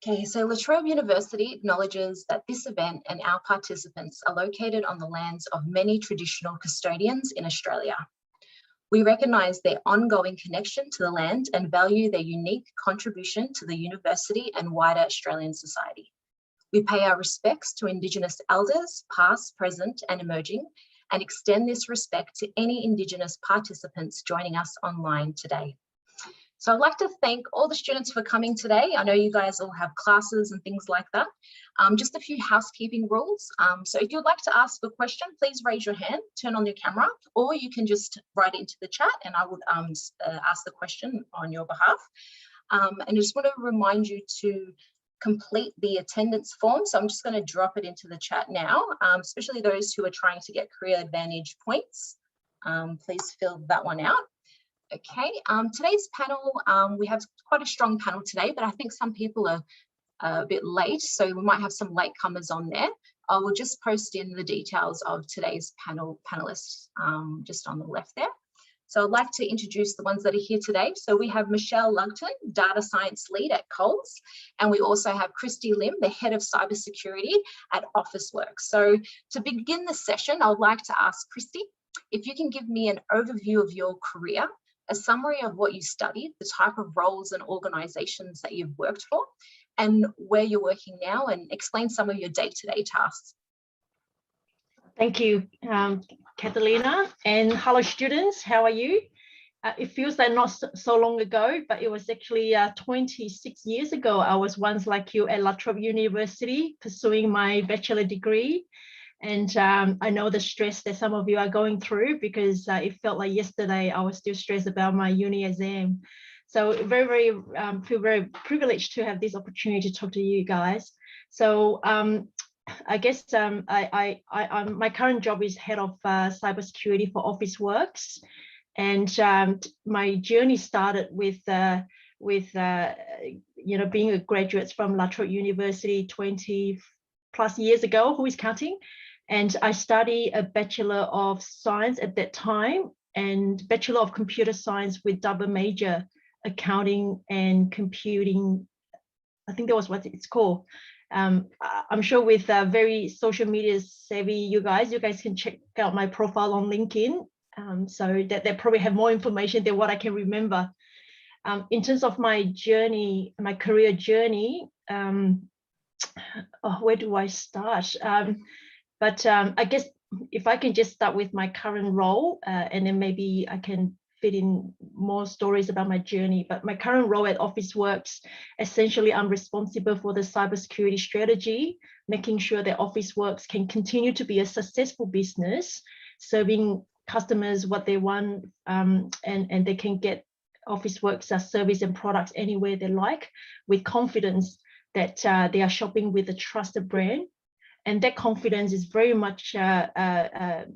Okay, so La Trobe University acknowledges that this event and our participants are located on the lands of many traditional custodians in Australia. We recognise their ongoing connection to the land and value their unique contribution to the university and wider Australian society. We pay our respects to Indigenous elders, past, present and emerging, and extend this respect to any Indigenous participants joining us online today. So I'd like to thank all the students for coming today. I know you guys all have classes and things like that. Just a few housekeeping rules. So if you'd like to ask a question, please raise your hand, turn on your camera, or you can just write into the chat and I would ask the question on your behalf. And I just want to remind you to complete the attendance form. So I'm just going to drop it into the chat now, especially those who are trying to get career advantage points. Please fill that one out. Okay, today's panel, we have quite a strong panel today, but I think some people are a bit late, so we might have some latecomers on there. I will just post in the details of today's panelists just on the left there. So I'd like to introduce the ones that are here today. So we have Michelle Lugton, Data Science Lead at Coles, and we also have Christie Lim, the Head of Cybersecurity at Officeworks. So to begin the session, I would like to ask Christie, if you can give me an overview of your career, a summary of what you studied, the type of roles and organisations that you've worked for, and where you're working now, and explain some of your day-to-day tasks. Thank you, Catalina, and hello students, how are you? It feels like not so long ago, but it was actually 26 years ago. I was once like you at La Trobe University pursuing my bachelor degree. And I know the stress that some of you are going through because it felt like yesterday I was still stressed about my uni exam. So feel very privileged to have this opportunity to talk to you guys. So I guess my current job is head of cybersecurity for Officeworks, and my journey started with being a graduate from La Trobe University 20 plus years ago. Who is counting? And I studied a Bachelor of Science at that time and Bachelor of Computer Science with double major, accounting and computing. I think that was what it's called. I'm sure with very social media savvy you guys can check out my profile on LinkedIn. So that they probably have more information than what I can remember. In terms of my journey, my career journey, where do I start? But I guess if I can just start with my current role, and then maybe I can fit in more stories about my journey. But my current role at Officeworks, essentially I'm responsible for the cybersecurity strategy, making sure that Officeworks can continue to be a successful business, serving customers what they want, and they can get Officeworks service and products anywhere they like with confidence that they are shopping with a trusted brand. And that confidence is very much tied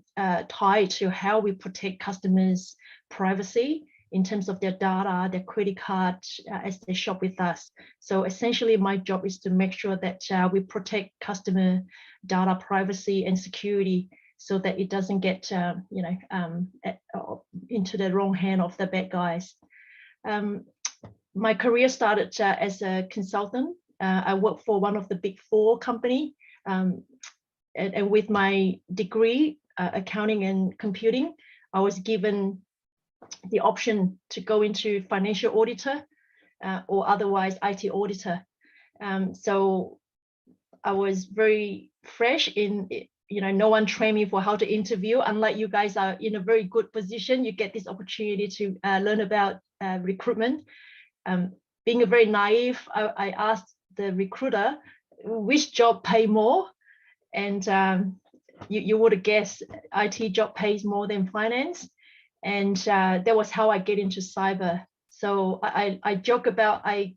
to how we protect customers' privacy in terms of their data, their credit card, as they shop with us. So essentially, my job is to make sure that we protect customer data privacy and security so that it doesn't get into the wrong hand of the bad guys. My career started as a consultant. I worked for one of the big four companies. And with my degree, accounting and computing, I was given the option to go into financial auditor or otherwise IT auditor. So I was very fresh in, no one trained me for how to interview. Unlike you guys are in a very good position, you get this opportunity to learn about recruitment. Being a very naive, I asked the recruiter, which job pay more? And you would have guessed IT job pays more than finance. And that was how I get into cyber. So I joke about I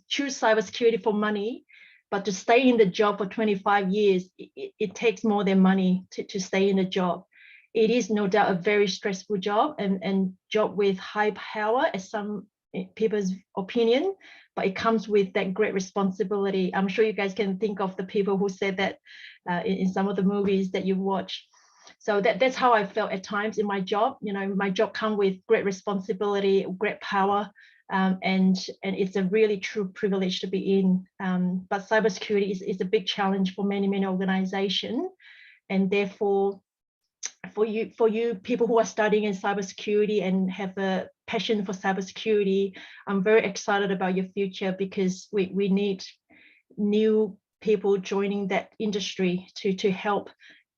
choose cybersecurity for money, but to stay in the job for 25 years, it takes more than money to stay in the job. It is no doubt a very stressful job and job with high power, as some people's opinion, but it comes with that great responsibility. I'm sure you guys can think of the people who said that in some of the movies that you've watched. So that's how I felt at times in my job. My job comes with great responsibility, great power, and it's a really true privilege to be in. But cybersecurity is a big challenge for many organizations, and therefore, for you people who are studying in cybersecurity and have a passion for cybersecurity, I'm very excited about your future, because we need new people joining that industry to help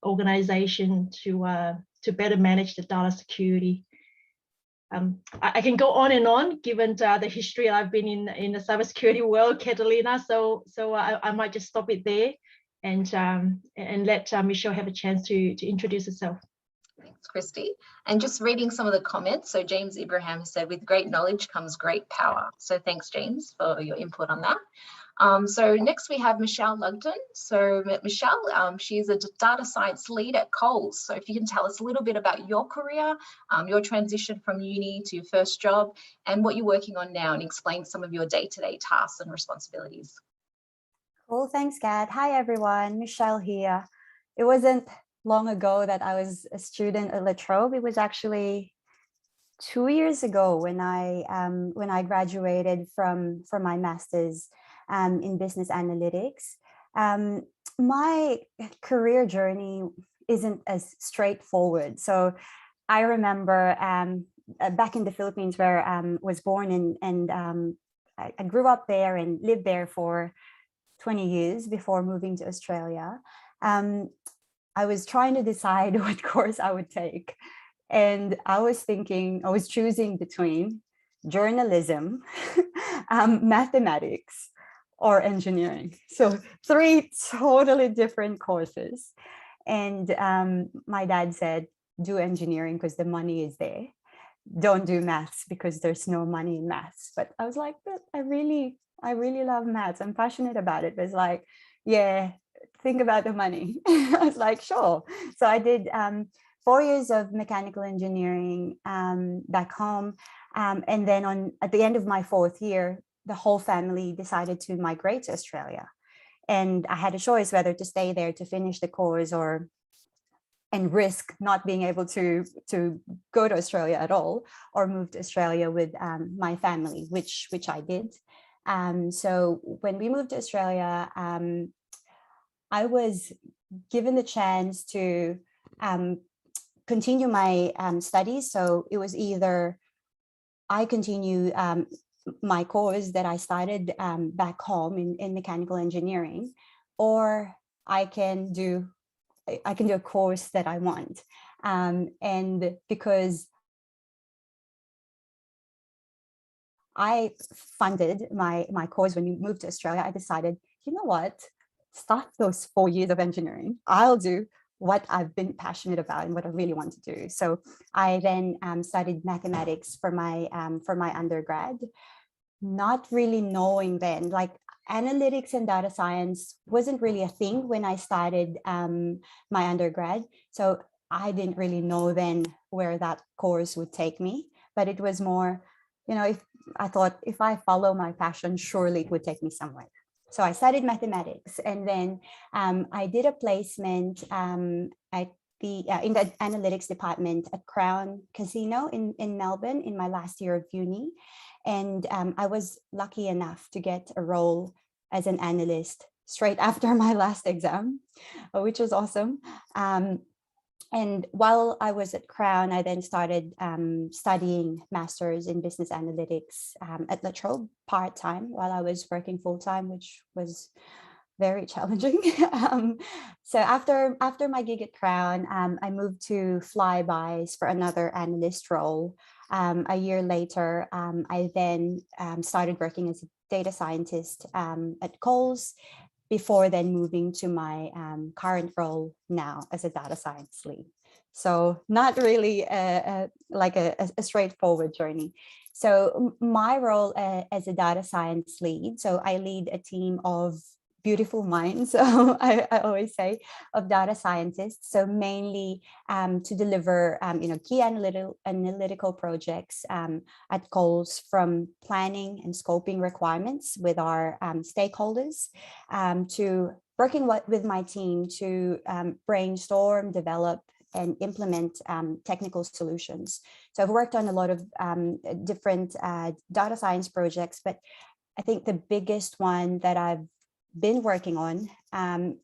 organization to better manage the data security. I can go on and on, given the history I've been in the cybersecurity world, Catalina. So I might just stop it there, and let Michelle have a chance to introduce herself. Thanks, Christie. And just reading some of the comments. So James Ibrahim said, with great knowledge comes great power. So thanks, James, for your input on that. So next we have Michelle Lugton. So Michelle, she's a data science lead at Coles. So if you can tell us a little bit about your career, your transition from uni to your first job, and what you're working on now, and explain some of your day-to-day tasks and responsibilities. Cool, thanks, Kat. Hi, everyone. Michelle here. It wasn't long ago that I was a student at La Trobe. It was actually 2 years ago when I graduated from my master's in business analytics. My career journey isn't as straightforward. So I remember back in the Philippines, where I was born, and I grew up there and lived there for 20 years before moving to Australia. I was trying to decide what course I would take. And I was choosing between journalism, mathematics, or engineering. So 3 totally different courses. And my dad said, do engineering because the money is there. Don't do maths because there's no money in maths. But I was like, but I really love maths. I'm passionate about it. But it's like, yeah, think about the money. I was like, sure. So I did 4 years of mechanical engineering back home. And then at the end of my 4th year, the whole family decided to migrate to Australia. And I had a choice whether to stay there to finish the course and risk not being able to go to Australia at all, or move to Australia with my family, which I did. So when we moved to Australia, I was given the chance to continue my studies. So it was either I continue my course that I started back home in mechanical engineering, or I can do a course that I want. And because I funded my course when we moved to Australia, I decided, you know what, start those 4 years of engineering. I'll do what I've been passionate about and what I really want to do. So I then studied mathematics for my undergrad, not really knowing then, like analytics and data science wasn't really a thing when I started my undergrad. So I didn't really know then where that course would take me, but it was more, if I thought if I follow my passion, surely it would take me somewhere. So I studied mathematics, and then I did a placement at in the analytics department at Crown Casino in Melbourne in my last year of uni. And I was lucky enough to get a role as an analyst straight after my last exam, which was awesome. And while I was at Crown, I then started studying masters in business analytics at La Trobe part-time while I was working full-time, which was very challenging. So after my gig at Crown, I moved to Flybys for another analyst role. A year later, I then started working as a data scientist at Coles, before then moving to my current role now as a data science lead. So not really like a straightforward journey. So my role as a data science lead, so I lead a team of beautiful minds, so I always say, of data scientists. So mainly to deliver key analytical projects at Coles, from planning and scoping requirements with our stakeholders, to working with my team to brainstorm, develop and implement technical solutions. So I've worked on a lot of different data science projects, but I think the biggest one that I've been working on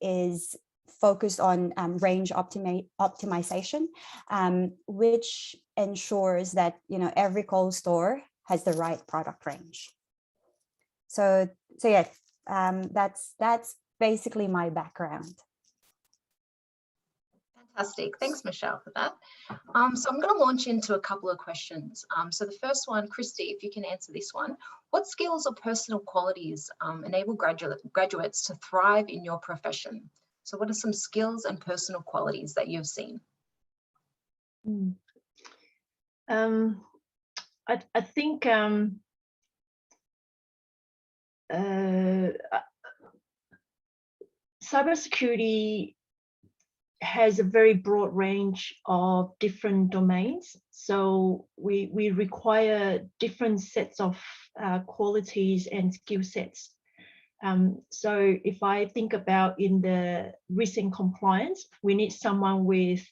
is focused on range optimization, which ensures that every cold store has the right product range. So yeah, that's basically my background. Fantastic. Thanks, Michelle, for that. So I'm going to launch into a couple of questions. So the first one, Christie, if you can answer this one. What skills or personal qualities enable graduates to thrive in your profession? So what are some skills and personal qualities that you've seen? I think cybersecurity has a very broad range of different domains. So we require different sets of qualities and skill sets. So if I think about in the risk and compliance, we need someone with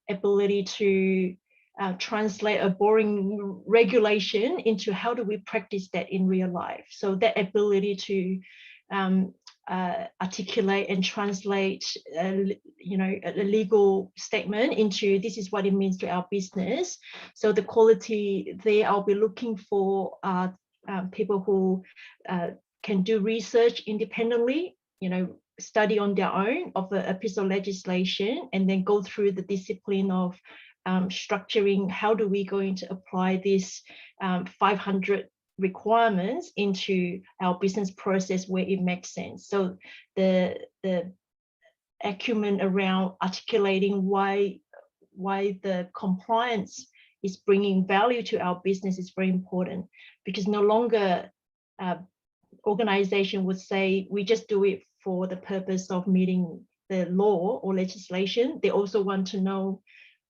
ability to translate a boring regulation into how do we practice that in real life. So that ability to articulate and translate a legal statement into this is what it means to our business. So the quality there I'll be looking for are people who can do research independently, study on their own of a piece of legislation, and then go through the discipline of structuring how do we going to apply this 500 requirements into our business process where it makes sense. So the acumen around articulating why the compliance is bringing value to our business is very important, because no longer organization would say we just do it for the purpose of meeting the law or legislation. They also want to know,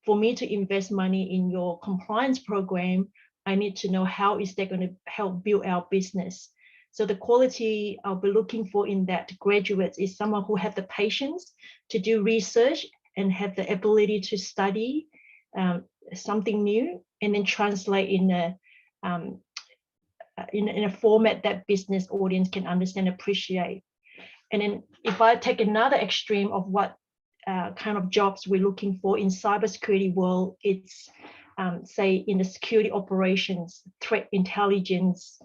for me to invest money in your compliance program, I need to know how is that going to help build our business. So the quality I'll be looking for in that graduates is someone who have the patience to do research and have the ability to study something new and then translate in a format that business audience can understand, appreciate. And then if I take another extreme of what kind of jobs we're looking for in cybersecurity world, it's say in the security operations, threat intelligence,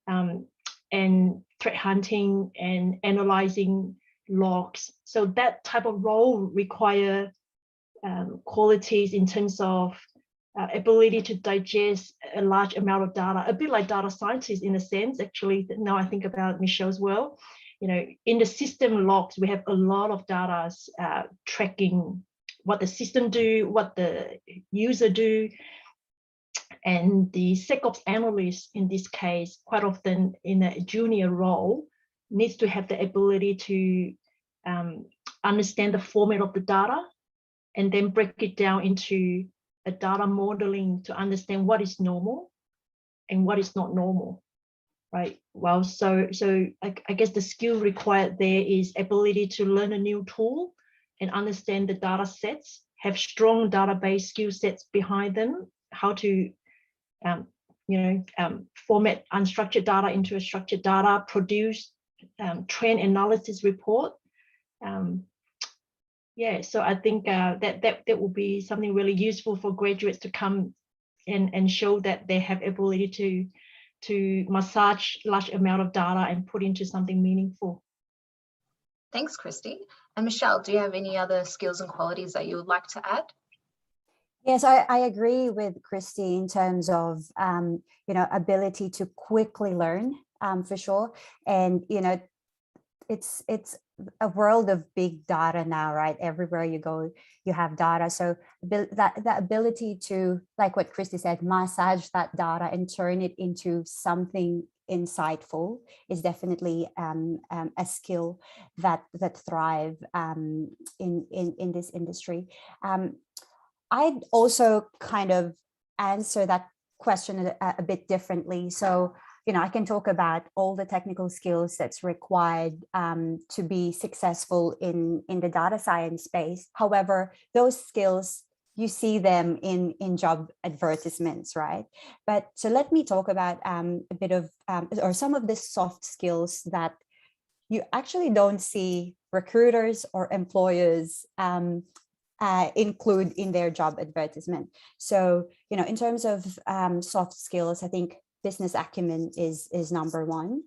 and threat hunting and analyzing logs. So that type of role require qualities in terms of ability to digest a large amount of data, a bit like data scientists in a sense. Actually, now I think about Michelle as well. In the system logs, we have a lot of data tracking what the system do, what the user do. And the SecOps analyst in this case, quite often in a junior role, needs to have the ability to understand the format of the data and then break it down into a data modeling to understand what is normal and what is not normal, right? Well, so I guess the skill required there is ability to learn a new tool and understand the data sets, have strong database skill sets behind them, how to format unstructured data into a structured data, produce trend analysis report. So I think that will be something really useful for graduates to come and show that they have ability to massage large amount of data and put into something meaningful. Thanks, Christie. And Michelle, do you have any other skills and qualities that you would like to add? Yes, I agree with Christie in terms of ability to quickly learn, for sure. And it's a world of big data now, right? Everywhere you go, you have data. So that ability to, like what Christie said, massage that data and turn it into something insightful is definitely a skill that thrive in this industry. I'd also kind of answer that question a bit differently. So, I can talk about all the technical skills that's required to be successful in the data science space. However, those skills you see them in job advertisements, right? But so let me talk about a bit of or some of the soft skills that you actually don't see recruiters or employers include in their job advertisement. So, in terms of soft skills, I think business acumen is number one.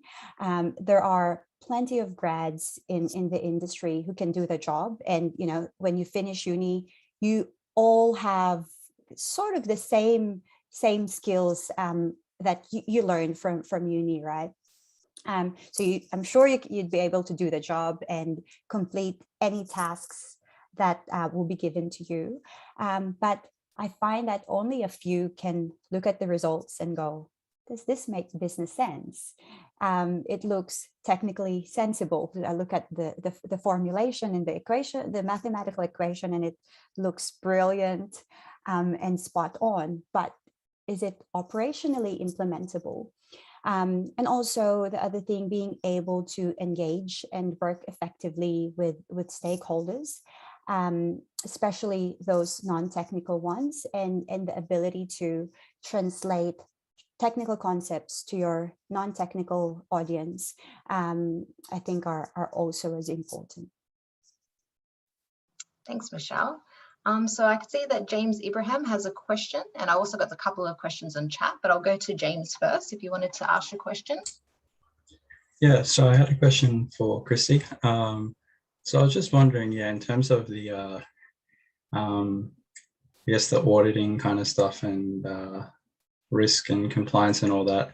There are plenty of grads in the industry who can do the job. And, when you finish uni, you all have sort of the same skills that you learn from uni, right? So I'm sure you'd be able to do the job and complete any tasks that will be given to you. But I find that only a few can look at the results and go, does this make business sense? It looks technically sensible. I look at the formulation and the equation, the mathematical equation, and it looks brilliant and spot on. But is it operationally implementable? And also the other thing, being able to engage and work effectively with stakeholders, especially those non-technical ones, and the ability to translate technical concepts to your non-technical audience, I think are also as important. Thanks, Michelle. So I can see that James Ibrahim has a question, and I also got a couple of questions on chat, but I'll go to James first if you wanted to ask your question. Yeah, so I had a question for Christie. So I was just wondering, in terms of the, I guess the auditing kind of stuff and risk and compliance and all that,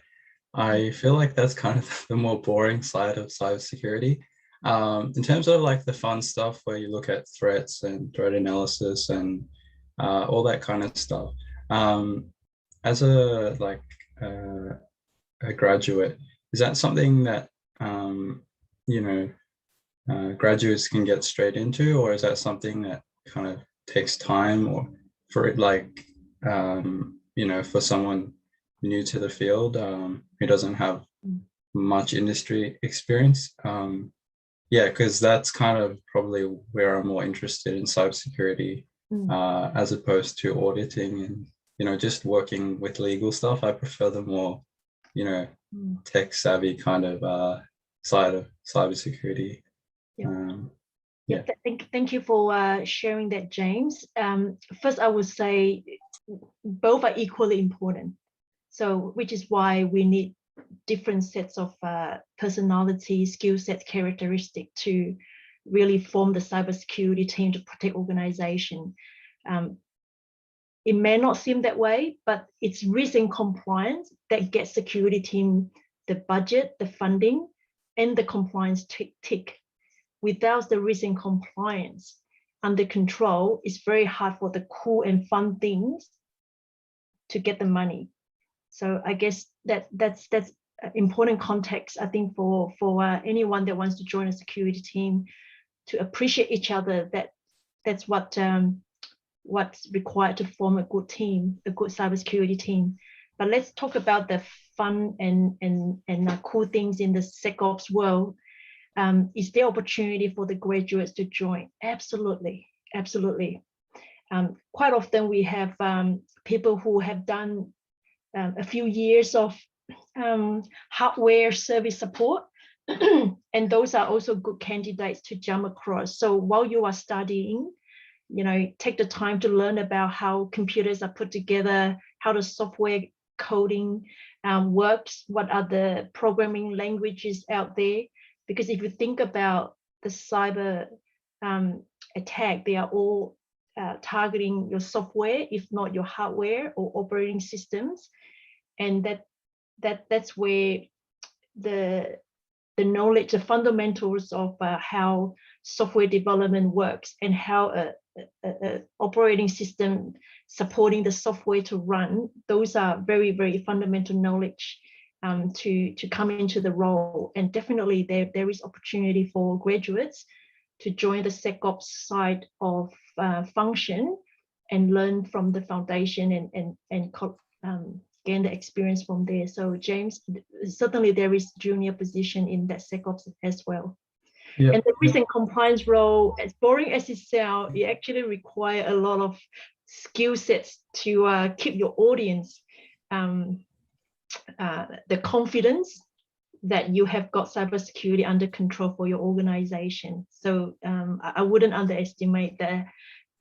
I feel like that's kind of the more boring side of cybersecurity. In terms of like the fun stuff where you look at threats and threat analysis and all that kind of stuff, as a graduate, is that something that graduates can get straight into, or is that something that kind of takes time, or for it, like for someone new to the field who doesn't have much industry experience? Because that's kind of probably where I'm more interested in cybersecurity, as opposed to auditing and just working with legal stuff. I prefer the more tech savvy kind of side of cybersecurity. Thank you for sharing that, James. First, I would say both are equally important. So, which is why we need different sets of personality, skill set, characteristic to really form the cybersecurity team to protect organization. It may not seem that way, but it's risk and compliance that gets security team the budget, the funding, and the compliance tick. Without the risk and compliance under control, it's very hard for the cool and fun things to get the money. So I guess that's important context, I think, for anyone that wants to join a security team, to appreciate each other. That's what's required to form a good team, a good cybersecurity team. But let's talk about the fun and cool things in the SecOps world. Is there opportunity for the graduates to join? Absolutely. Quite often we have people who have done a few years of hardware service support, and those are also good candidates to jump across. So while you are studying, take the time to learn about how computers are put together, how the software coding works, what are the programming languages out there. Because if you think about the cyber attack, they are all targeting your software, if not your hardware or operating systems, and that's where the knowledge, the fundamentals of how software development works and how a operating system supporting the software to run, those are very, very fundamental knowledge to come into the role. And definitely there is opportunity for graduates to join the SecOps side of function and learn from the foundation and gain the experience from there. So James, certainly there is junior position in that SecOps as well. And the risk and compliance role, as boring as it sounds, it actually requires a lot of skill sets to keep your audience the confidence that you have got cybersecurity under control for your organization. So I wouldn't underestimate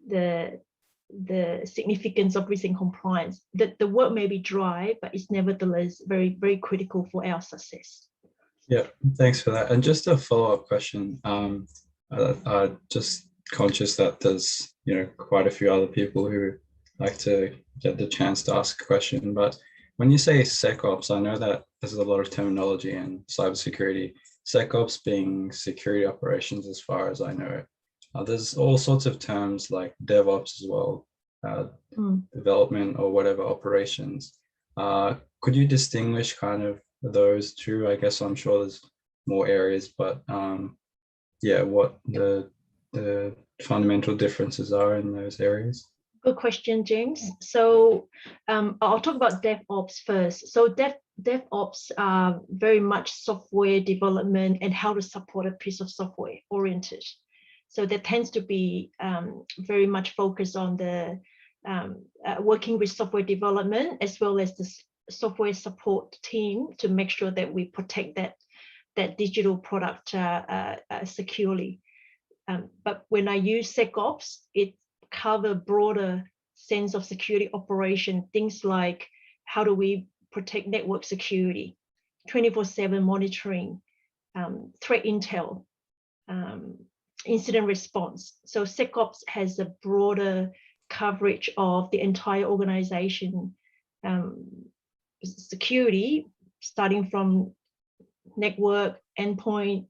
the significance of risk and compliance. The work may be dry, but it's nevertheless very, very critical for our success. Yeah, thanks for that. And just a follow-up question. Just conscious that there's quite a few other people who like to get the chance to ask a question, but when you say SecOps, I know that there's a lot of terminology in cybersecurity. SecOps being security operations, as far as I know it. There's all sorts of terms like DevOps as well, development or whatever operations. Could you distinguish kind of those two? I guess I'm sure there's more areas, but yeah, what the fundamental differences are in those areas? Good question, James. So I'll talk about DevOps first. So DevOps are very much software development and how to support a piece of software oriented. So that tends to be very much focused on the working with software development as well as the software support team to make sure that we protect that digital product securely. But when I use SecOps, it cover broader sense of security operation, things like how do we protect network security, 24/7 monitoring, threat intel, incident response. So SecOps has a broader coverage of the entire organization security, starting from network, endpoint,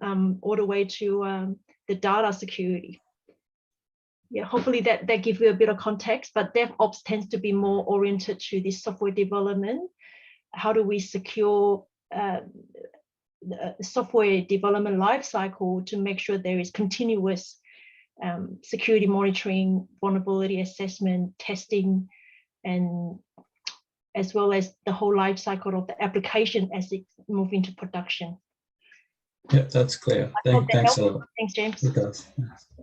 all the way to the data security. Yeah, hopefully that gives you a bit of context, but DevOps tends to be more oriented to the software development. How do we secure the software development lifecycle to make sure there is continuous security monitoring, vulnerability assessment, testing, and as well as the whole life cycle of the application as it moves into production. Yeah, that's clear. Thanks a lot. Thanks, James. It does.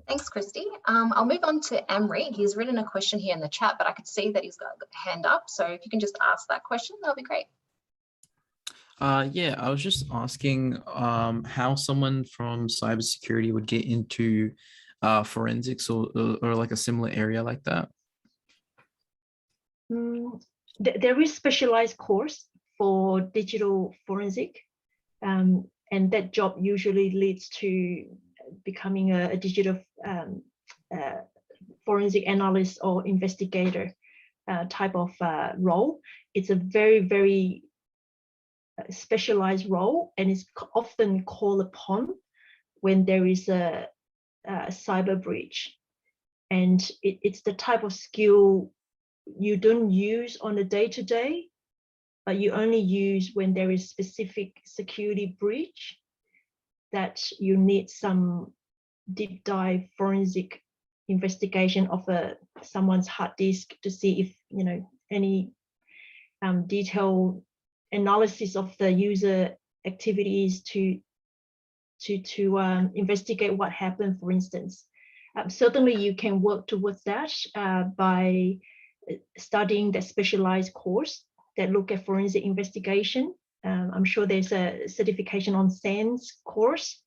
Thanks, Christy. I'll move on to Amri. He's written a question here in the chat, but I could see that he's got a hand up. So if you can just ask that question, that'll be great. Yeah, I was just asking how someone from cybersecurity would get into forensics or like a similar area like that. There is specialized course for digital forensic, and that job usually leads to becoming a digital forensic analyst or investigator type of role. It's a very, very specialized role, and it's often called upon when there is a cyber breach. And it's the type of skill you don't use on a day-to-day, but you only use when there is specific security breach that you need some deep dive forensic investigation of someone's hard disk to see if any detailed analysis of the user activities to investigate what happened, for instance. Certainly you can work towards that by studying the specialized course that look at forensic investigation. I'm sure there's a certification on SANS course,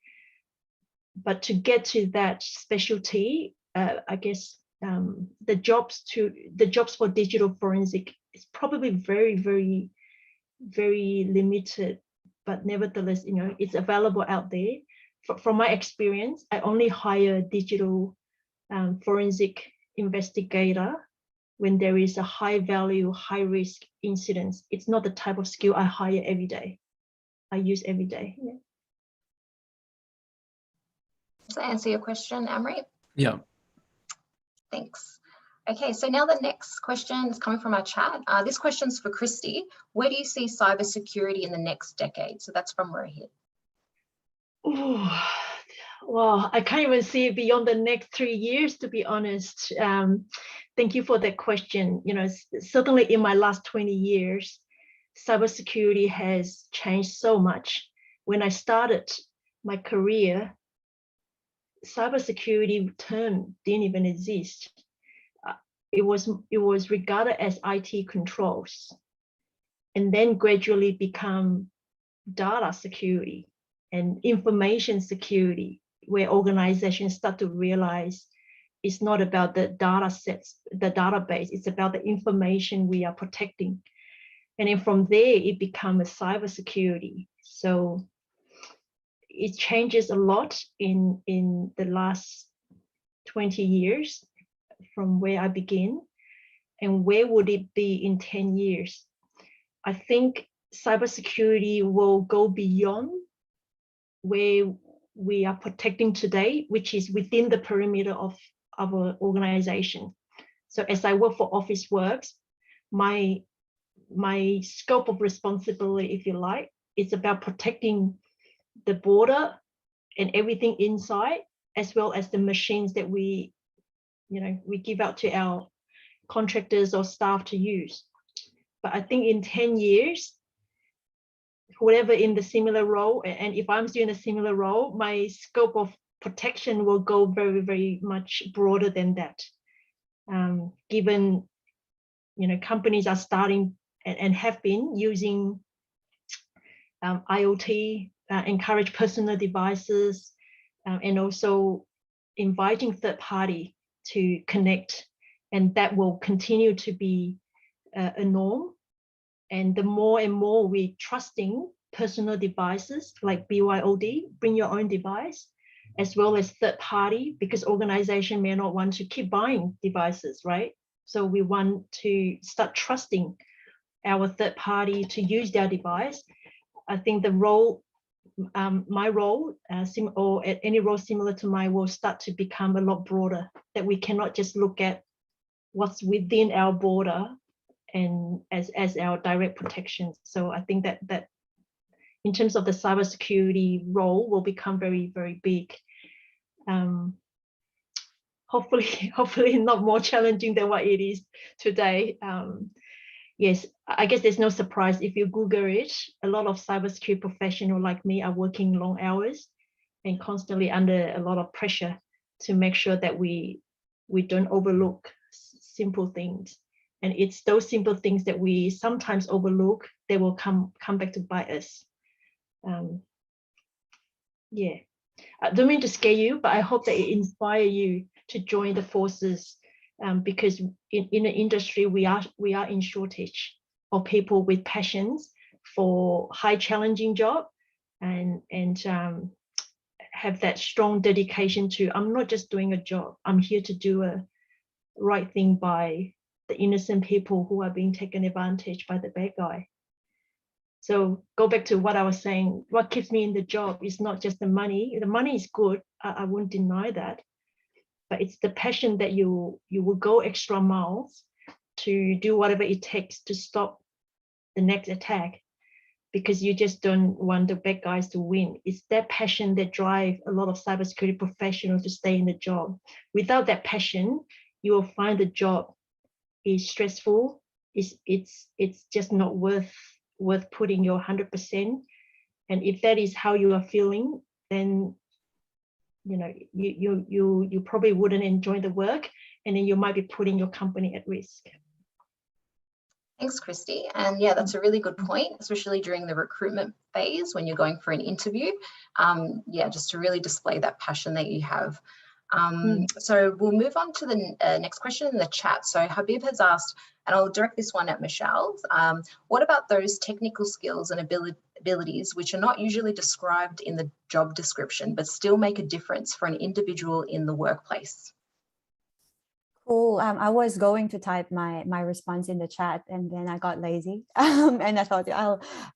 but to get to that specialty, I guess the jobs for digital forensic is probably very, very, very limited, but nevertheless, it's available out there. From my experience, I only hire digital forensic investigator when there is a high value, high risk incidents. It's not the type of skill I hire every day. I use every day. Yeah. Does that answer your question, Amri? Yeah. Thanks. Okay, so now the next question is coming from our chat. This question's for Christy. Where do you see cybersecurity in the next decade? So that's from Rohit. Ooh, well, I can't even see it beyond the next 3 years, to be honest. Thank you for that question. Certainly in my last 20 years, cybersecurity has changed so much. When I started my career, cybersecurity term didn't even exist. it was regarded as IT controls, and then gradually become data security and information security, where organizations start to realize it's not about the data sets, the database, it's about the information we are protecting. And then from there, it becomes a cybersecurity. So it changes a lot in the last 20 years from where I begin. And where would it be in 10 years? I think cybersecurity will go beyond where we are protecting today, which is within the perimeter of our organization. So as I work for Officeworks, my scope of responsibility, if you like, is about protecting the border and everything inside, as well as the machines that we give out to our contractors or staff to use. But I think in 10 years, whatever in the similar role, and if I'm doing a similar role, my scope of protection will go very, very much broader than that. Given, companies are starting and have been using IoT, encourage personal devices, and also inviting third party to connect, and that will continue to be a norm. And the more and more we trusting personal devices like BYOD, bring your own device, as well as third party, because organization may not want to keep buying devices, right? So we want to start trusting our third party to use their device. I think the role, my role, or at any role similar to mine, will start to become a lot broader, that we cannot just look at what's within our border and as our direct protection. So I think that in terms of the cybersecurity role will become very, very big. Hopefully not more challenging than what it is today. Yes, I guess there's no surprise if you Google it. A lot of cybersecurity professionals like me are working long hours and constantly under a lot of pressure to make sure that we don't overlook simple things. And it's those simple things that we sometimes overlook, they will come back to bite us. Yeah, I don't mean to scare you, but I hope that it inspires you to join the forces, because in the industry, we are in shortage of people with passions for high challenging job and have that strong dedication to, I'm not just doing a job, I'm here to do a right thing by the innocent people who are being taken advantage by the bad guy. So go back to what I was saying, what keeps me in the job is not just the money. The money is good, I won't deny that, but it's the passion that you will go extra miles to do whatever it takes to stop the next attack, because you just don't want the bad guys to win. It's that passion that drives a lot of cybersecurity professionals to stay in the job. Without that passion, you will find the job is stressful. It's just not worth putting your 100%. And if that is how you are feeling, then you probably wouldn't enjoy the work, and then you might be putting your company at risk. Thanks, Christie. And yeah, that's a really good point, especially during the recruitment phase when you're going for an interview. Yeah, just to really display that passion that you have. So we'll move on to the next question in the chat. So Habib has asked, and I'll direct this one at Michelle, what about those technical skills and abilities which are not usually described in the job description, but still make a difference for an individual in the workplace? Cool. I was going to type my response in the chat, and then I got lazy, and I thought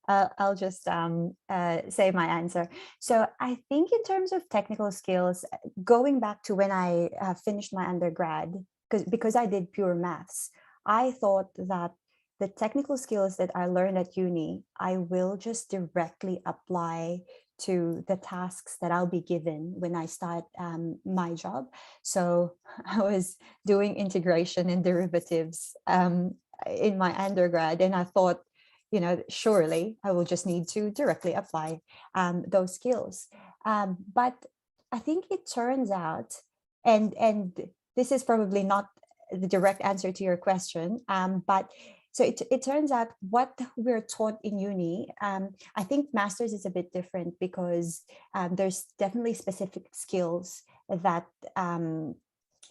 I'll just say my answer. So I think in terms of technical skills, going back to when I finished my undergrad, because I did pure maths, I thought that the technical skills that I learned at uni, I will just directly apply to the tasks that I'll be given when I start my job. So I was doing integration and derivatives in my undergrad, and I thought, surely I will just need to directly apply those skills. But I think it turns out, and this is probably not the direct answer to your question. But so it turns out what we're taught in uni, I think master's is a bit different because there's definitely specific skills that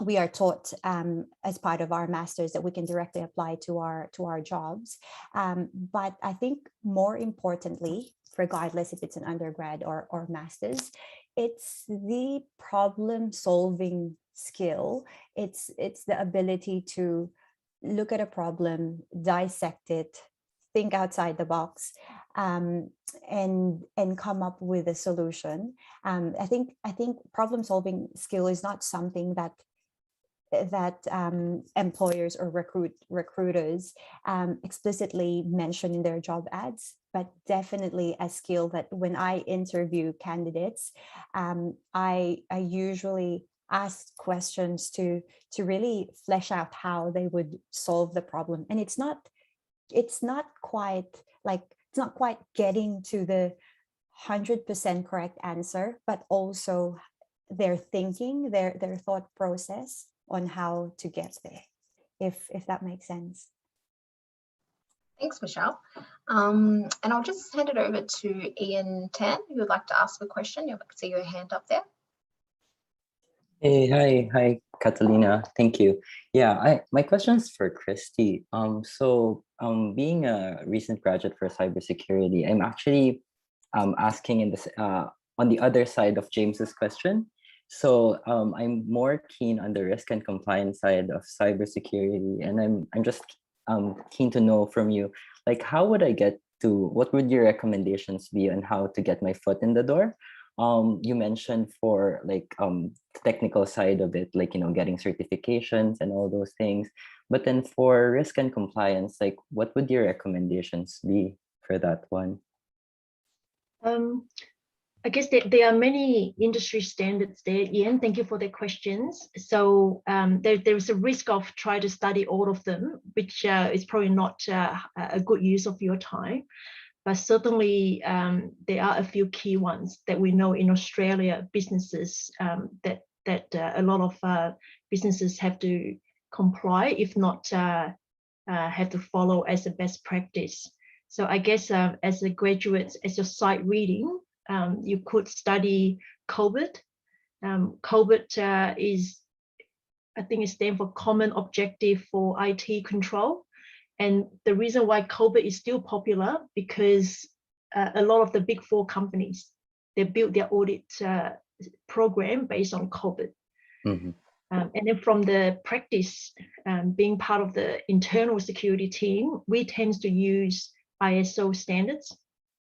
we are taught as part of our masters that we can directly apply to our jobs. But I think more importantly, regardless if it's an undergrad or master's, it's the problem solving skill. It's the ability to look at a problem, dissect it, think outside the box, and come up with a solution. I think problem solving skill is not something that employers or recruiters explicitly mention in their job ads, but definitely a skill that when I interview candidates, I usually ask questions to really flesh out how they would solve the problem. And it's not quite getting to the 100% correct answer, but also their thinking, their thought process on how to get there, if that makes sense. Thanks, Michelle. And I'll just hand it over to Ian Tan, who would like to ask a question. You'll see your hand up there. Hey, hi, Catalina. Thank you. Yeah, my question is for Christie. Being a recent graduate for cybersecurity, I'm actually asking in this on the other side of James's question. So I'm more keen on the risk and compliance side of cybersecurity, and I'm just keen to know from you, like, how would I get to? What would your recommendations be on how to get my foot in the door? You mentioned for like technical side of it, like, you know, getting certifications and all those things. But then for risk and compliance, like, what would your recommendations be for that one? I guess there are many industry standards there, Ian. Thank you for the questions. So there's a risk of trying to study all of them, which is probably not a good use of your time. But certainly there are a few key ones that we know in Australia, businesses that a lot of businesses have to comply, if not have to follow as a best practice. So I guess as a graduate, as your side reading, you could study COBIT. COBIT is, I think it stands for Common Objective for IT Control. And the reason why COBIT is still popular, because a lot of the big four companies, they built their audit program based on COBIT. Mm-hmm. And then from the practice, being part of the internal security team, we tend to use ISO standards,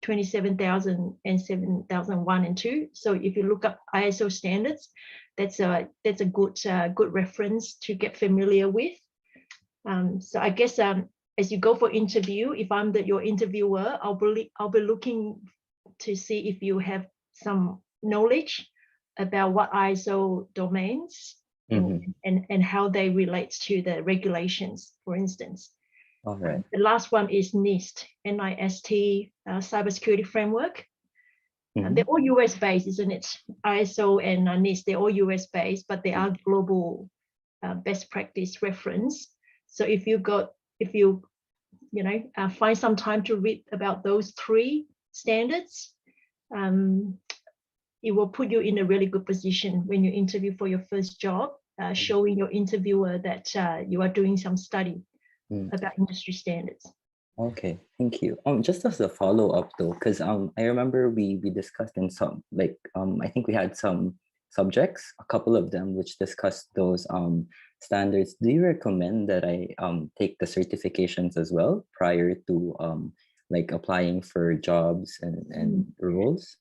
27000 and 7001 and 2. So if you look up ISO standards, that's a good reference to get familiar with. So I guess as you go for interview, if I'm your interviewer, I'll be looking to see if you have some knowledge about what ISO domains and how they relate to the regulations, for instance. All right. The last one is NIST, N-I-S-T, Cybersecurity Framework. And they're all US based, isn't it? ISO and NIST, they're all US based, but they are global best practice reference. So if you find some time to read about those three standards, it will put you in a really good position when you interview for your first job, showing your interviewer that you are doing some study about industry standards. Okay, thank you. Just as a follow-up though, because I remember we discussed in some, like, I think we had some subjects, a couple of them, which discussed those standards. Do you recommend that I take the certifications as well prior to like applying for jobs and roles?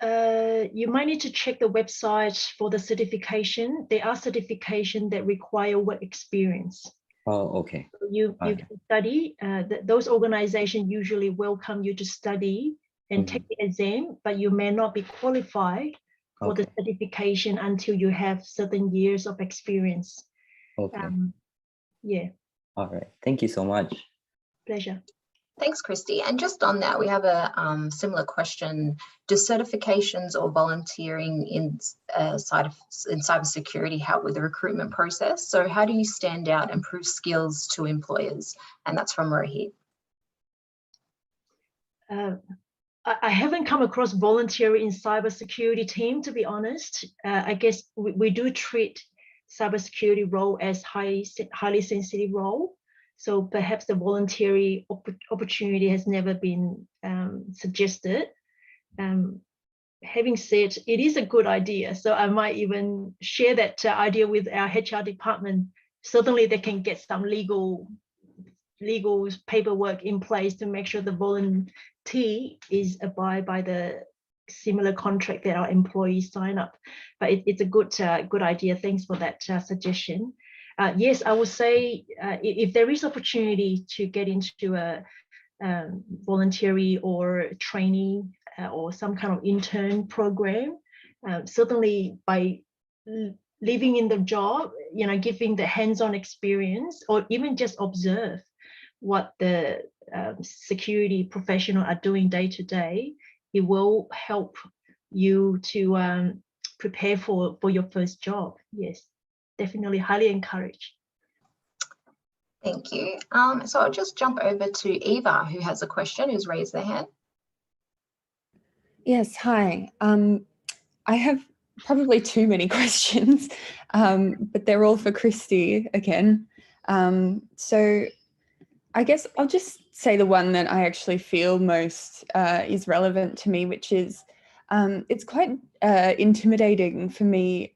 You might need to check the website for the certification. There are certifications that require work experience. Oh, okay. So you can study. Those organizations usually welcome you to study and take the exam, but you may not be qualified for the certification until you have certain years of experience. Okay. Yeah. All right. Thank you so much. Pleasure. Thanks, Christie. And just on that, we have a similar question. Do certifications or volunteering in cybersecurity help with the recruitment process? So how do you stand out and prove skills to employers? And that's from Rohit. I haven't come across voluntary in cybersecurity team, to be honest. I guess we do treat cybersecurity role as highly sensitive role. So perhaps the voluntary opportunity has never been suggested. Having said, it is a good idea. So I might even share that idea with our HR department. Certainly they can get some legal paperwork in place to make sure the volunteer is abide by the similar contract that our employees sign up. But it's a good idea. Thanks for that suggestion. Yes, I would say if there is opportunity to get into a voluntary or trainee or some kind of intern program, certainly by living in the job, giving the hands-on experience, or even just observe what the security professional are doing day to day, it will help you to prepare for your first job. Yes, definitely highly encouraged. Thank you. So I'll just jump over to Eva, who has a question, who's raised their hand. Yes, hi. I have probably too many questions, but they're all for Christie again. So I guess I'll just say the one that I actually feel most is relevant to me, which is it's quite intimidating for me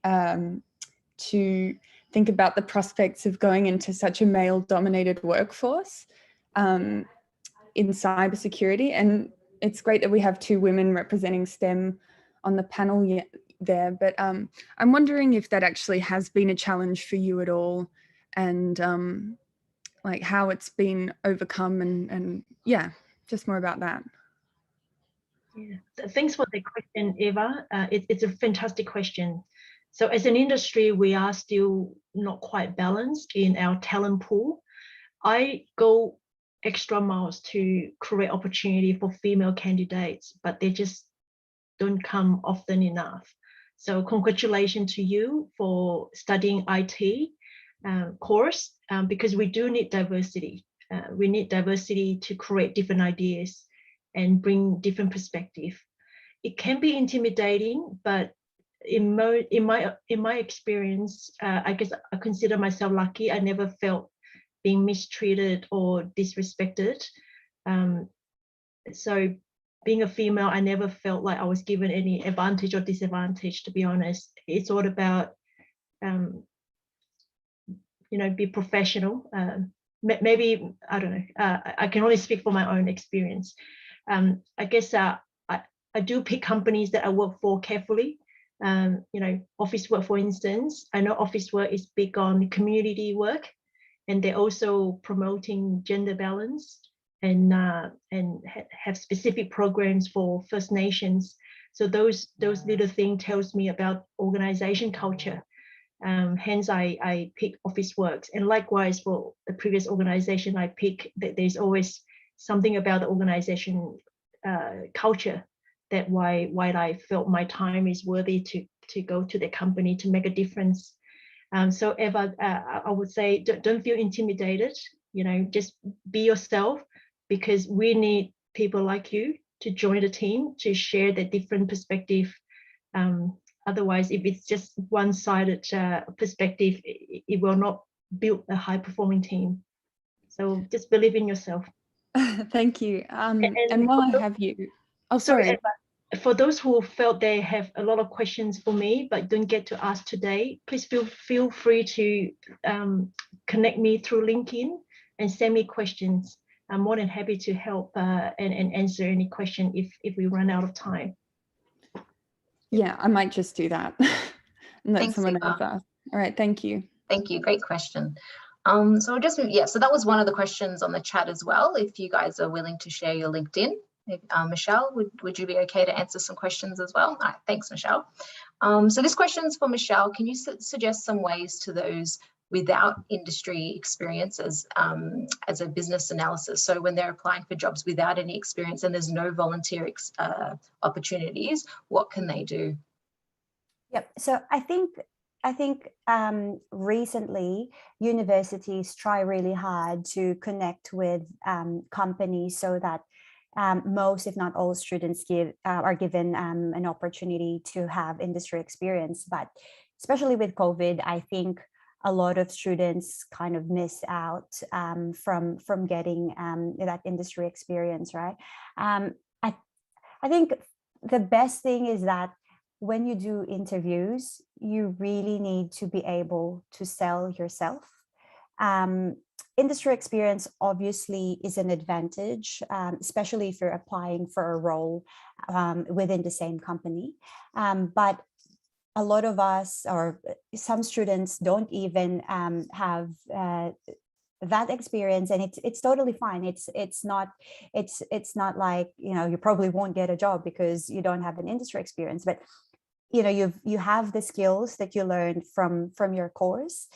to think about the prospects of going into such a male-dominated workforce in cybersecurity. And it's great that we have 2 women representing STEM on the panel there, but I'm wondering if that actually has been a challenge for you at all, and like how it's been overcome, and yeah, just more about that. Yeah, thanks for the question, Eva. It's a fantastic question. So as an industry, we are still not quite balanced in our talent pool. I go extra miles to create opportunity for female candidates, but they just don't come often enough. So congratulations to you for studying IT course, because we do need diversity. We need diversity to create different ideas and bring different perspective. It can be intimidating, but in my experience, I guess I consider myself lucky. I never felt being mistreated or disrespected. So being a female, I never felt like I was given any advantage or disadvantage, to be honest. It's all about, be professional. Maybe, I don't know, I can only speak for my own experience. I guess I do pick companies that I work for carefully. Officeworks, for instance, I know Officeworks is big on community work, and they're also promoting gender balance and have specific programs for First Nations. So those little things tells me about organization culture. Hence, I pick Officeworks, and likewise for the previous organization I pick, that there's always something about the organization culture that why I felt my time is worthy to go to the company to make a difference. So Eva, I would say don't feel intimidated. Just be yourself, because we need people like you to join the team to share the different perspective. Otherwise, if it's just one-sided perspective, it will not build a high-performing team. So just believe in yourself. Thank you. And while I have you, oh, sorry. For those who felt they have a lot of questions for me but don't get to ask today, please feel free to connect me through LinkedIn and send me questions. I'm more than happy to help and answer any question if we run out of time. Yeah, I might just do that. And let Thanks, someone Eva. else ask. All right, thank you. Thank you, great question. So that was one of the questions on the chat as well. If you guys are willing to share your LinkedIn, Michelle, would you be okay to answer some questions as well? All right, thanks, Michelle. So this question is for Michelle. Can you suggest some ways to those without industry experience as a business analysis. So when they're applying for jobs without any experience and there's no volunteer opportunities, what can they do? Yep. So I think recently universities try really hard to connect with companies so that most, if not all, students are given an opportunity to have industry experience. But especially with COVID, I think a lot of students kind of miss out from getting that industry experience, right? I think the best thing is that when you do interviews, you really need to be able to sell yourself. Industry experience obviously is an advantage, especially if you're applying for a role within the same company. But a lot of us, or some students, don't even have that experience, and it's totally fine. It's not like, you know, you probably won't get a job because you don't have an industry experience, but you know, you have the skills that you learned from your course.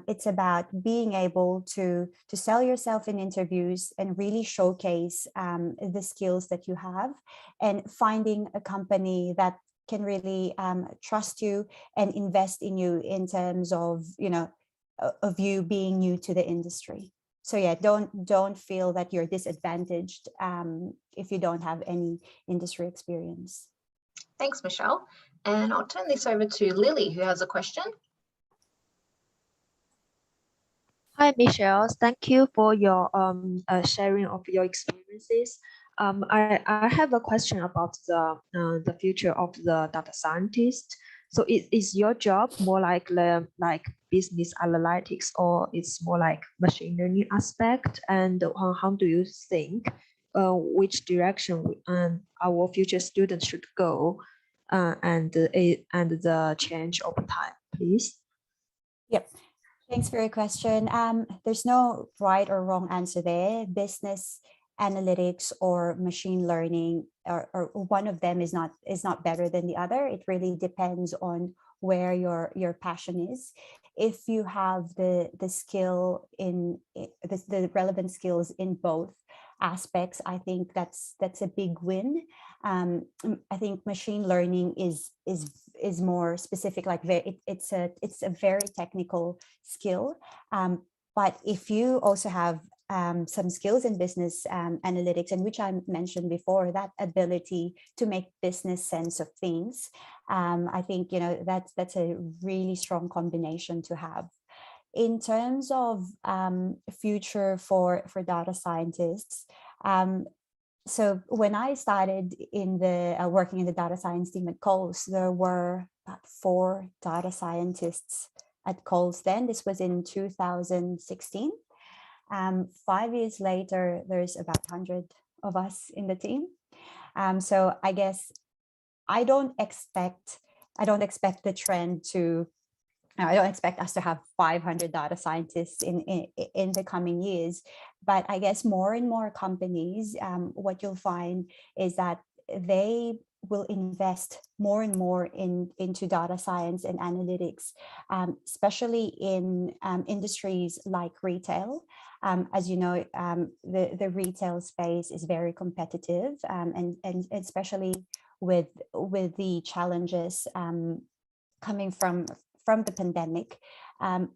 It's about being able to sell yourself in interviews and really showcase the skills that you have, and finding a company that can really trust you and invest in you in terms of, you know, of you being new to the industry. So yeah, don't feel that you're disadvantaged if you don't have any industry experience. Thanks, Michelle. And I'll turn this over to Lily, who has a question. Hi, Michelle. Thank you for your sharing of your experiences. I have a question about the future of the data scientist. So is your job more like business analytics, or it's more like machine learning aspect? And how do you think which direction our future students should go, and the change over time, please? Yep. Thanks for your question. There's no right or wrong answer there. Business analytics or machine learning, or one of them is not better than the other. It really depends on where your passion is. If you have the skill in the relevant skills in both aspects, I think that's a big win. I think machine learning is more specific, like it's a very technical skill. But if you also have some skills in business analytics, and which I mentioned before, that ability to make business sense of things, I think, you know, that's a really strong combination to have. In terms of future for data scientists, so when I started in the working in the data science team at Coles, there were about 4 data scientists at Coles then. This was in 2016. 5 years later, there's about 100 of us in the team. So I guess I don't expect the trend to, I don't expect us to have 500 data scientists in the coming years, but I guess more and more companies, what you'll find is that they will invest more and more into data science and analytics, especially in industries like retail. As you know, the retail space is very competitive, and especially with the challenges coming from the pandemic,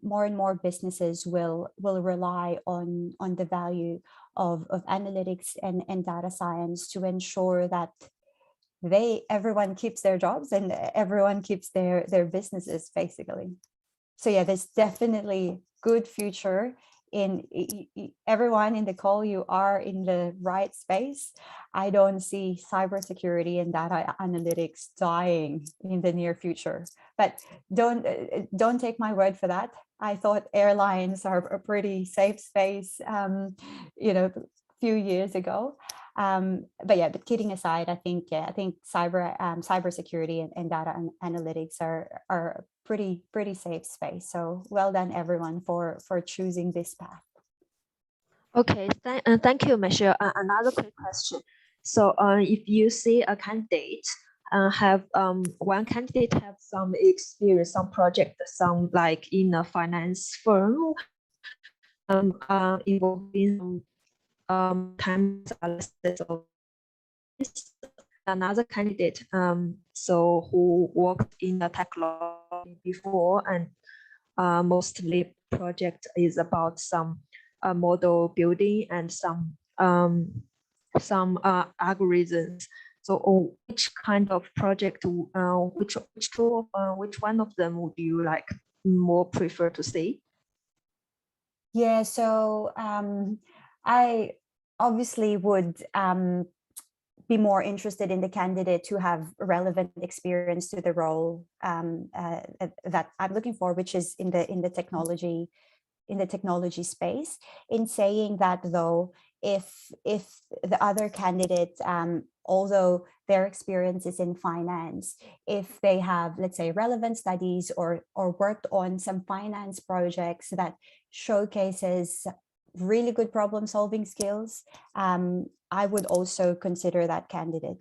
more and more businesses will rely on the value of analytics and data science to ensure that everyone keeps their jobs and everyone keeps their businesses, basically. So yeah, there's definitely good future in everyone in the call. You are in the right space. I don't see cybersecurity and data analytics dying in the near future, but don't take my word for that. I thought airlines are a pretty safe space, you know, a few years ago. But kidding aside, I think cybersecurity and data analytics are a pretty safe space. So well done, everyone, for choosing this path. Okay, thank you, Michelle. Another quick question. So if you see a candidate have one candidate have some experience, some project, some like in a finance firm, involving time analysis of this. Another candidate, so who worked in the technology before, and mostly project is about some model building and some algorithms. So which kind of project, which one of them would you like more prefer to see? Yeah, so I obviously would be more interested in the candidate to have relevant experience to the role that I'm looking for, which is in the technology space. In saying that, though, if the other candidate, although their experience is in finance, if they have, let's say, relevant studies or worked on some finance projects that showcases really good problem solving skills, I would also consider that candidate.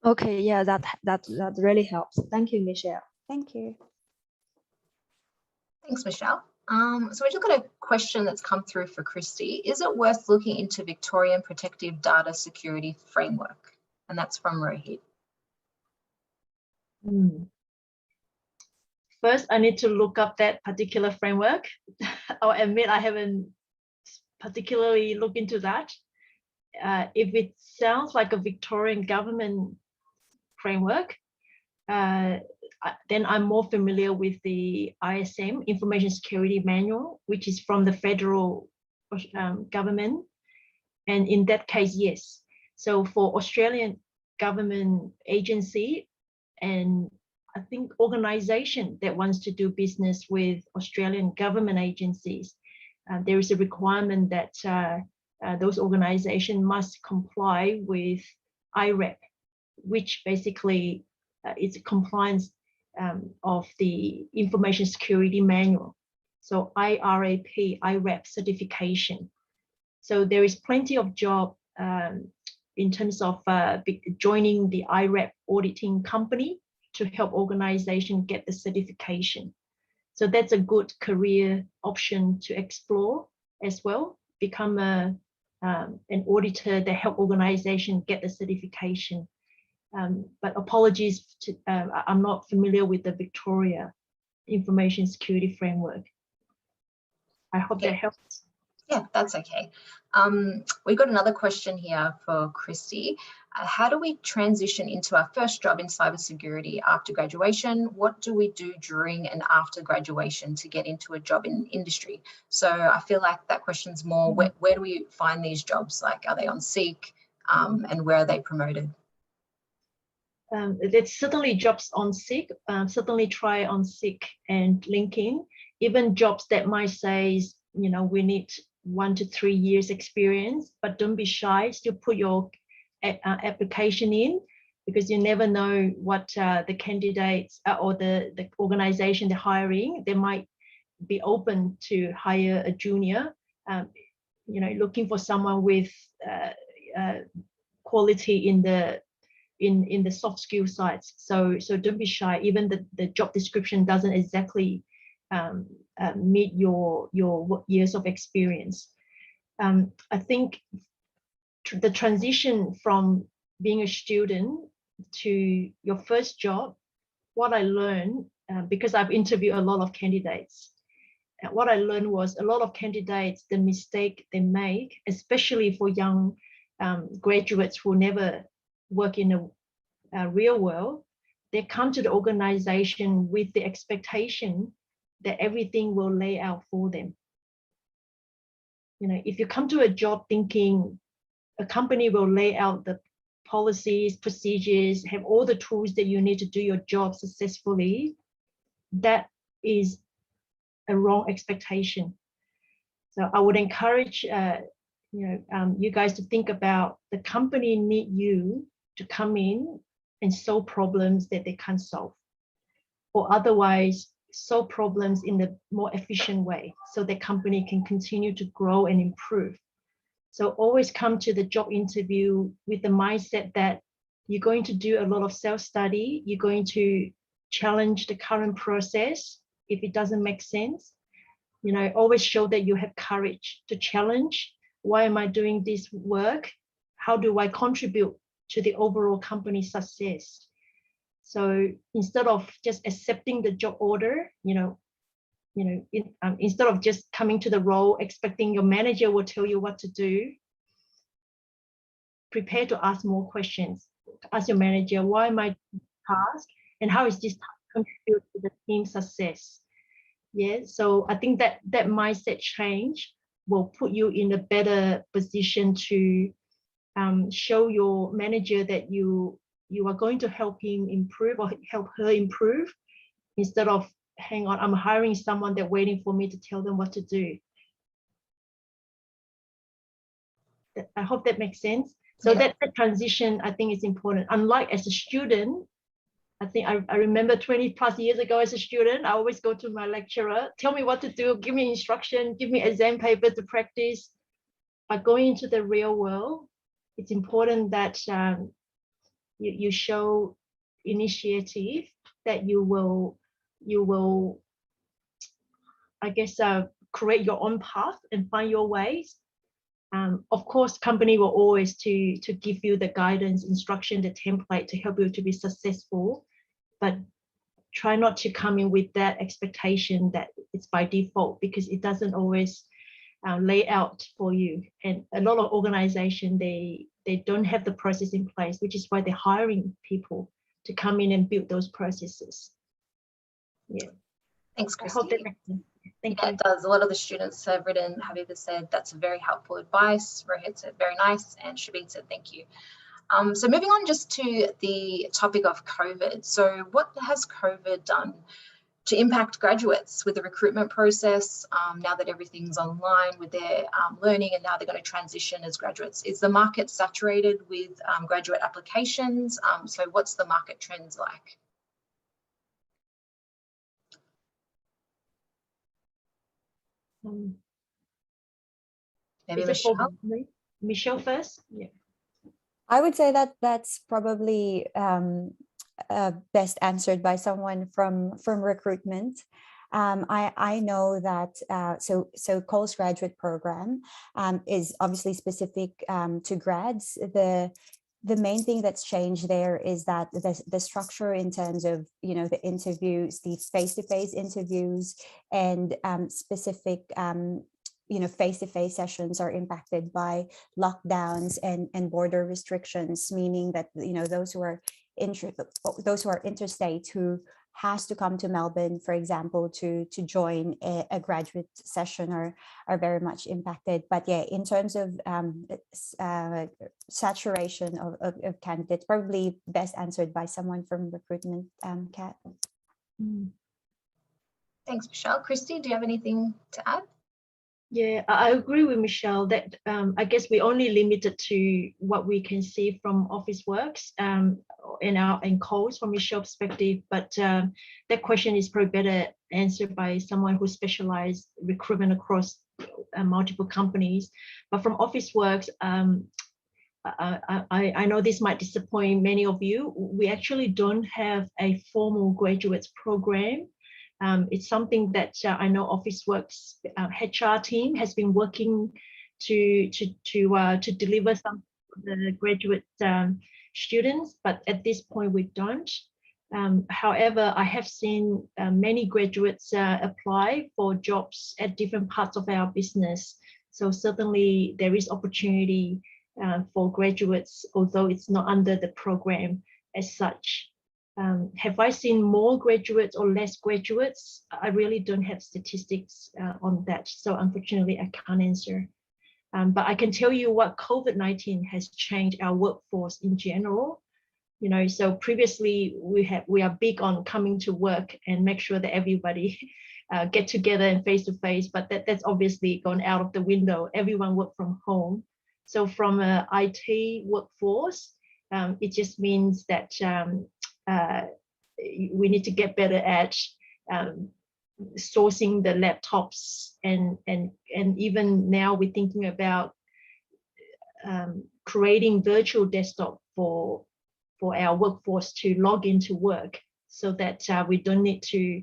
Okay, yeah, that really helps. Thank you, Michelle. Thank you. Thanks, Michelle. So we just got a question that's come through for Christie. Is it worth looking into Victorian Protective Data Security Framework? And that's from Rohit. First, I need to look up that particular framework. I'll admit I haven't particularly looked into that. If it sounds like a Victorian government framework, then I'm more familiar with the ISM, Information Security Manual, which is from the federal government. And in that case, yes. So for Australian government agency, and I think organization that wants to do business with Australian government agencies, there is a requirement that those organizations must comply with IRAP, which basically is a compliance of the Information Security Manual. So IRAP certification. So there is plenty of job in terms of joining the IRAP auditing company to help organization get the certification. So that's a good career option to explore as well. Become an auditor that help organization get the certification. But apologies, I'm not familiar with the Victoria Information Security Framework. I hope that helps. Yeah, that's okay. We've got another question here for Christie. How do we transition into our first job in cybersecurity after graduation? What do we do during and after graduation to get into a job in industry? So I feel like that question's more, where do we find these jobs? Like, are they on Seek, and where are they promoted? There's certainly jobs on Seek, certainly try on Seek and LinkedIn, even jobs that might say, we need 1 to 3 years experience, but don't be shy, still put your application in, because you never know what the candidates or the organization they're hiring, they might be open to hire a junior, looking for someone with quality in the soft skill sides. So don't be shy, even the job description doesn't exactly meet your years of experience. I think the transition from being a student to your first job, what I learned, because I've interviewed a lot of candidates, what I learned was a lot of candidates, the mistake they make, especially for young graduates who never work in a real world, they come to the organization with the expectation that everything will lay out for them. If you come to a job thinking a company will lay out the policies, procedures, have all the tools that you need to do your job successfully, that is a wrong expectation. So I would encourage you guys to think about the company need you to come in and solve problems that they can't solve, or otherwise solve problems in the more efficient way so the company can continue to grow and improve. So always come to the job interview with the mindset that You're going to do a lot of self-study. You're going to challenge the current process if it doesn't make sense. You know, always show that you have courage to challenge. Why am I doing this work? How do I contribute to the overall company success? So instead of just accepting the job order, instead of just coming to the role expecting your manager will tell you what to do, prepare to ask more questions. Ask your manager, why am I task and how is this task contribute to the team success? Yeah, so I think that mindset change will put you in a better position to show your manager that you are going to help him improve or help her improve, instead of, hang on, I'm hiring someone, they're waiting for me to tell them what to do. I hope that makes sense. So that transition, I think, is important. Unlike as a student, I think I remember 20 plus years ago as a student, I always go to my lecturer, tell me what to do, give me instruction, give me exam paper to practice. But going into the real world, it's important that you show initiative, that you will, I guess, create your own path and find your ways. Of course, company will always to give you the guidance, instruction, the template to help you to be successful, but try not to come in with that expectation that it's by default, because it doesn't always lay out for you. And a lot of organizations, they don't have the process in place, which is why they're hiring people to come in and build those processes. Yeah. Thanks, I Christie. hope that makes sense. Thank you. It does. A lot of the students have written, Habiba said, that's very helpful advice. Rohit said, very nice. And Shabin said, thank you. So moving on just to the topic of COVID. So what has COVID done to impact graduates with the recruitment process, now that everything's online with their learning, and now they're going to transition as graduates? Is the market saturated with graduate applications? So what's the market trends like? Maybe Michelle? Michelle first? Yeah. I would say that that's probably best answered by someone from recruitment. I know that so Cole's graduate program is obviously specific to grads. The main thing that's changed there is that the structure in terms of, the interviews, the face-to-face interviews, and specific face-to-face sessions are impacted by lockdowns and border restrictions, meaning that those who are interstate, who has to come to Melbourne, for example, to join a graduate session, are very much impacted. But yeah, in terms of saturation of candidates, probably best answered by someone from recruitment, Kat. Thanks, Michelle. Christie, do you have anything to add? Yeah, I agree with Michelle that I guess we're only limited to what we can see from Officeworks and Coles from Michelle's perspective, but that question is probably better answered by someone who specialized recruitment across multiple companies. But from Officeworks, I know this might disappoint many of you. We actually don't have a formal graduates program. It's something that I know Officeworks HR team has been working to deliver some of the graduate students, but at this point we don't. However, I have seen many graduates apply for jobs at different parts of our business. So certainly there is opportunity for graduates, although it's not under the program as such. Have I seen more graduates or less graduates? I really don't have statistics on that. So unfortunately, I can't answer. But I can tell you what COVID-19 has changed our workforce in general. So previously we are big on coming to work and make sure that everybody get together and face-to-face, but that's obviously gone out of the window. Everyone work from home. So from an IT workforce, it just means that we need to get better at sourcing the laptops, and even now we're thinking about creating virtual desktop for for our workforce to log into work, so that we don't need to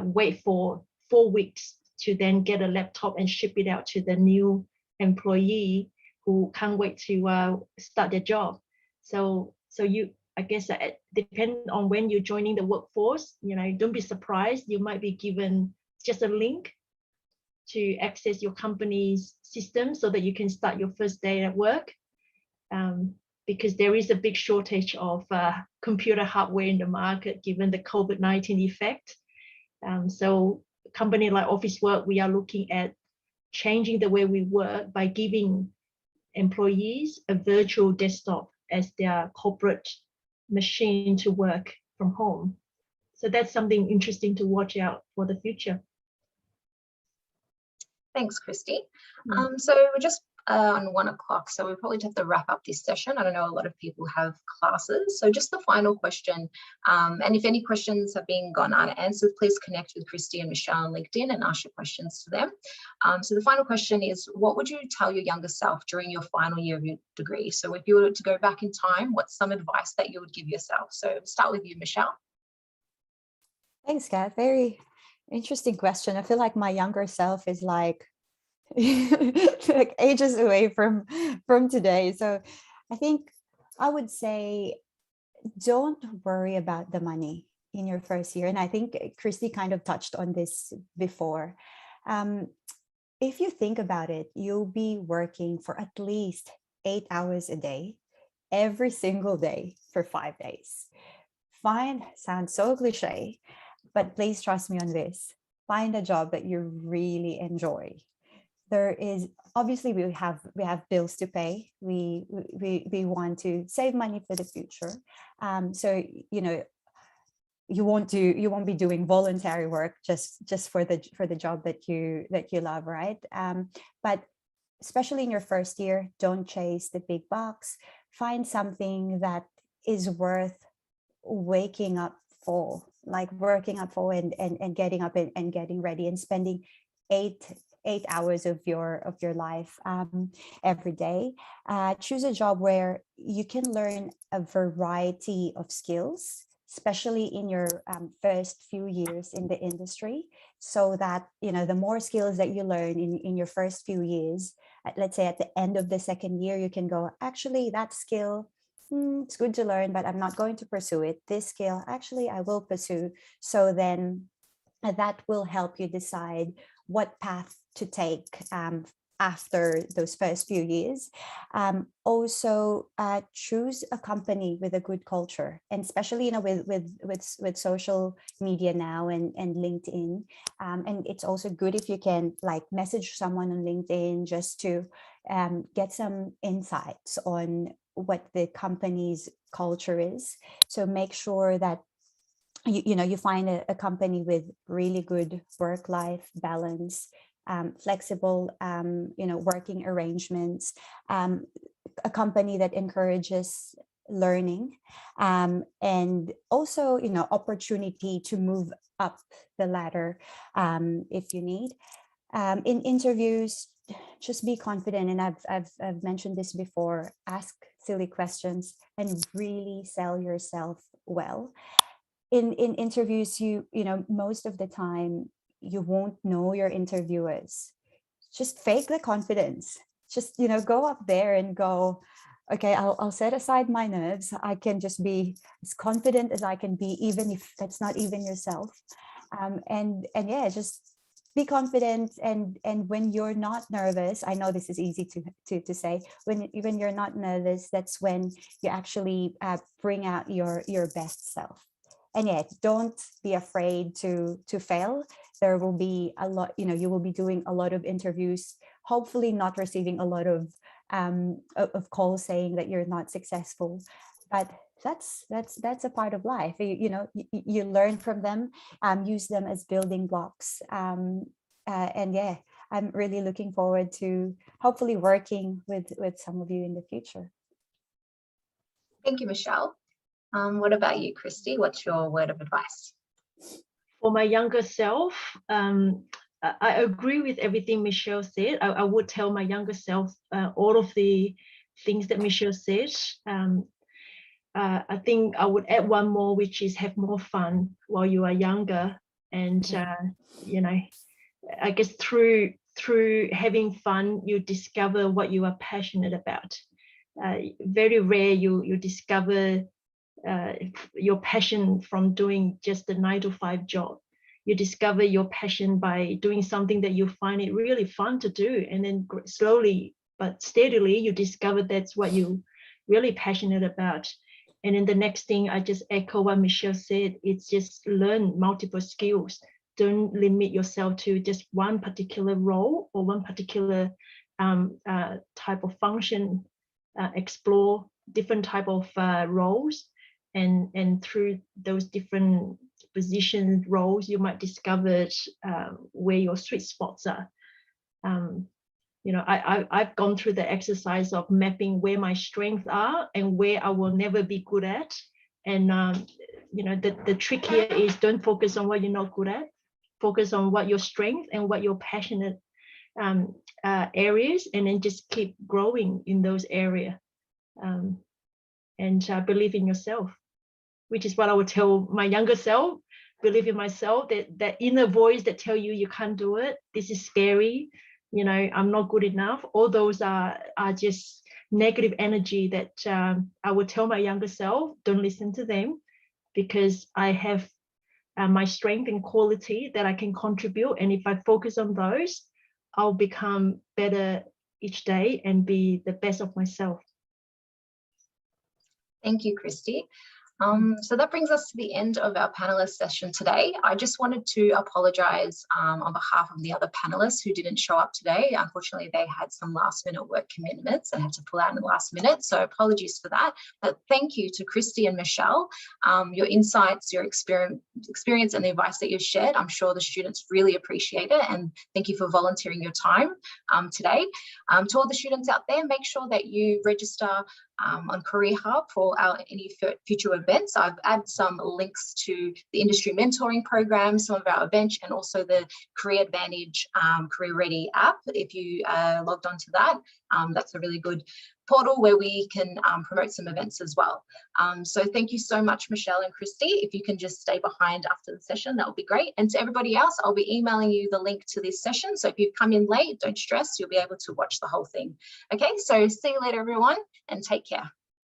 wait for 4 weeks to then get a laptop and ship it out to the new employee who can't wait to start their job. So I guess depending on when you're joining the workforce, don't be surprised. You might be given just a link to access your company's system so that you can start your first day at work. Because there is a big shortage of computer hardware in the market given the COVID-19 effect. So a company like Officeworks, we are looking at changing the way we work by giving employees a virtual desktop as their corporate machine to work from home. So that's something interesting to watch out for the future. Thanks, Christie. So we're just on 1 o'clock, so we'll probably have to wrap up this session. I don't know, a lot of people have classes. So just the final question, and if any questions have been gone unanswered, please connect with Christie and Michelle on LinkedIn and ask your questions to them. So the final question is, what would you tell your younger self during your final year of your degree? So if you were to go back in time, what's some advice that you would give yourself? So start with you, Michelle. Thanks, Kat. Very interesting question. I feel like my younger self is like like ages away from today. So I think I would say don't worry about the money in your first year. And I think Christie kind of touched on this before. If you think about it, you'll be working for at least 8 hours a day, every single day for 5 days. Sounds so cliche, but please trust me on this. Find a job that you really enjoy. There is obviously we have bills to pay. We want to save money for the future. So you won't be doing voluntary work just for the job that you love, right? But especially in your first year, don't chase the big bucks. Find something that is worth waking up for, like working up for and getting up and getting ready and spending 8 hours of your life every day. Choose a job where you can learn a variety of skills, especially in your first few years in the industry, so that the more skills that you learn in your first few years, let's say at the end of the second year, you can go, actually that skill, it's good to learn, but I'm not going to pursue it. This skill, actually, I will pursue. So then that will help you decide what path to take after those first few years. Also, choose a company with a good culture, and especially with social media now and LinkedIn. And it's also good if you can message someone on LinkedIn just to get some insights on what the company's culture is. So make sure that you find a company with really good work-life balance, flexible working arrangements, a company that encourages learning, and also opportunity to move up the ladder if you need. In interviews, just be confident, and I've mentioned this before. Ask silly questions and really sell yourself well. In interviews, most of the time you won't know your interviewers. Just fake the confidence. Just go up there and go, okay, I'll set aside my nerves. I can just be as confident as I can be, even if that's not even yourself. And yeah, just be confident. And when you're not nervous, I know this is easy to say, when you're not nervous, that's when you actually bring out your best self. And yeah, don't be afraid to fail. There will be a lot, you will be doing a lot of interviews, hopefully not receiving a lot of calls saying that you're not successful, but that's a part of life. You learn from them, use them as building blocks. And yeah, I'm really looking forward to hopefully working with some of you in the future. Thank you, Michelle. What about you, Christie? What's your word of advice? For my younger self, I agree with everything Michelle said. I would tell my younger self all of the things that Michelle said. I think I would add one more, which is have more fun while you are younger. And, you know, I guess through having fun, you discover what you are passionate about. Very rare you discover your passion from doing just a 9-to-5 job. You discover your passion by doing something that you find it really fun to do, and then slowly but steadily you discover that's what you're really passionate about. And then the next thing, I just echo what Michelle said, it's just learn multiple skills. Don't limit yourself to just one particular role or one particular type of function. Explore different type of roles, and through those different position roles, you might discover where your sweet spots are. You know, I've gone through the exercise of mapping where my strengths are and where I will never be good at. And you know, the trick here is don't focus on what you're not good at. Focus on what your strength and what your passionate areas, and then just keep growing in those areas. And believe in yourself, which is what I would tell my younger self. Believe in myself, that inner voice that tell you can't do it, this is scary, you know, I'm not good enough. All those are just negative energy that I would tell my younger self, don't listen to them, because I have my strength and quality that I can contribute. And if I focus on those, I'll become better each day and be the best of myself. Thank you, Christie. So that brings us to the end of our panelist session today. I just wanted to apologise on behalf of the other panelists who didn't show up today. Unfortunately, they had some last-minute work commitments and had to pull out in the last minute, so apologies for that. But thank you to Christie and Michelle. Your insights, your experience and the advice that you've shared, I'm sure the students really appreciate it, and thank you for volunteering your time today. To all the students out there, make sure that you register on Career Hub for any future events. I've added some links to the industry mentoring program, some of our events, and also the Career Advantage Career Ready app. If you logged onto that, that's a really good portal where we can promote some events as well. So thank you so much, Michelle and Christie. If you can just stay behind after the session, that would be great. And to everybody else, I'll be emailing you the link to this session. So if you've come in late, don't stress, you'll be able to watch the whole thing. Okay, so see you later, everyone, and take care.